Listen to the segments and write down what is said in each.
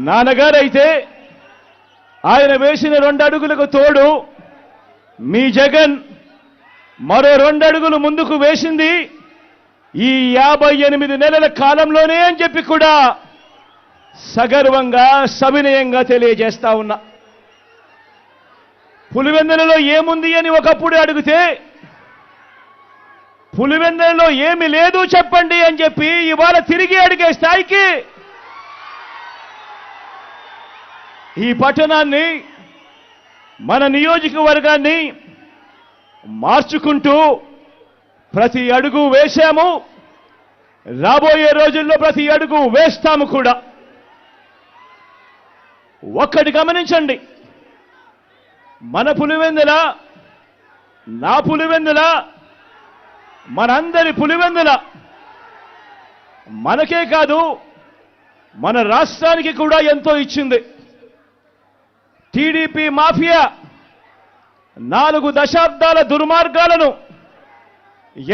నాన్నగారైతే ఆయన వేసిన 2 అడుగులకు తోడు మీ జగన్ మరో 2 అడుగులు ముందుకు వేసింది ఈ 58 నెలల కాలంలోనే అని చెప్పి కూడా సగర్వంగా సవినయంగా తెలియజేస్తా ఉన్నా. పులివెందులలో ఏముంది అని ఒకప్పుడు అడిగితే పులివెందులలో ఏమీ లేదు చెప్పండి అని చెప్పి ఇవాళ తిరిగి అడిగే స్థాయికి ఈ పట్టణాన్ని మన నియోజకవర్గాన్ని మార్చుకుంటూ ప్రతి అడుగు వేశాము. రాబోయే రోజుల్లో ప్రతి అడుగు వేస్తాము కూడా. ఒక్కటి గమనించండి, మన పులివెందుల, నా పులివెందుల, మనందరి పులివెందుల మనకే కాదు మన రాష్ట్రానికి కూడా ఎంతో ఇచ్చింది. టీడీపీ మాఫియా 4 దశాబ్దాల దుర్మార్గాలను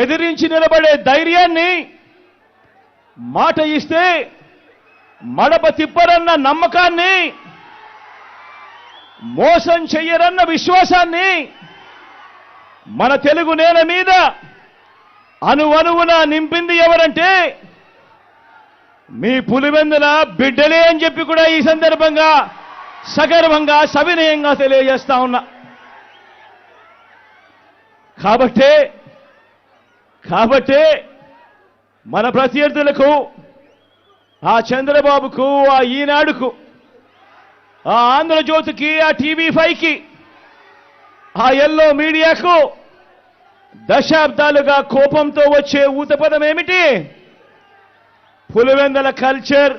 ఎదిరించి నిలబడే ధైర్యాన్ని, మాట ఇస్తే మడప తిప్పరన్న నమ్మకాన్ని, మోసం చెయ్యరన్న విశ్వాసాన్ని మన తెలుగు నేల మీద అణువణువున నింపింది ఎవరంటే మీ పులివెందుల బిడ్డలే అని చెప్పి కూడా ఈ సందర్భంగా సగర్వంగా సవినయంగా తెలియజేస్తా ఉన్నా. కాబట్టే మన ప్రత్యర్థులకు, ఆ చంద్రబాబుకు, ఆ ఈనాడుకు, ఆ ఆంధ్రజ్యోతికి, ఆ టీవీ5కి, ఆ ఎల్లో మీడియాకు దశాబ్దాలుగా కోపంతో వచ్చే ఊతపదం ఏమిటి? Pulivendula culture,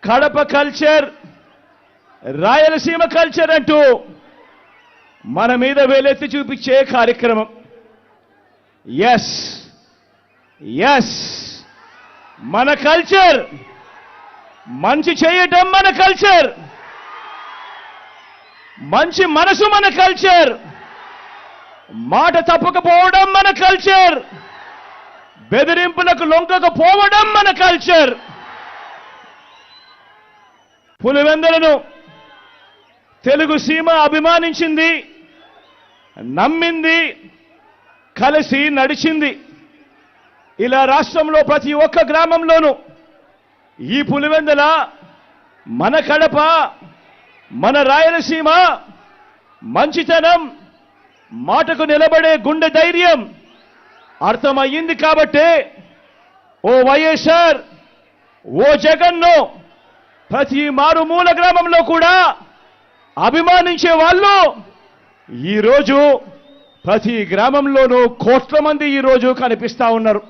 Kadapa culture, Rayalaseema culture అంటూ మన మీద వేలెత్తి చూపించే కార్యక్రమం. ఎస్ మన కల్చర్, మంచి చేయటం మన కల్చర్, మంచి మనసు మన కల్చర్, మాట తప్పకపోవడం మన కల్చర్, బెదిరింపులకు లొంగకపోవడం మన కల్చర్. పులివెందులను తెలుగు సీమ అభిమానించింది, నమ్మింది, కలిసి నడిచింది. ఇలా రాష్ట్రంలో ప్రతి ఒక్క గ్రామంలోనూ ఈ పులివెందుల, మన కడప, మన రాయలసీమ మంచితనం, మాటకు నిలబడే గుండె ధైర్యం అర్థమయ్యింది. కాబట్టే ఓ వైఎస్ఆర్, ఓ జగన్ను ప్రతి మారుమూల గ్రామంలో కూడా అభిమానించే వాళ్ళు ఈరోజు ప్రతి గ్రామంలోనూ కోట్ల మంది ఈరోజు కనిపిస్తా ఉన్నారు.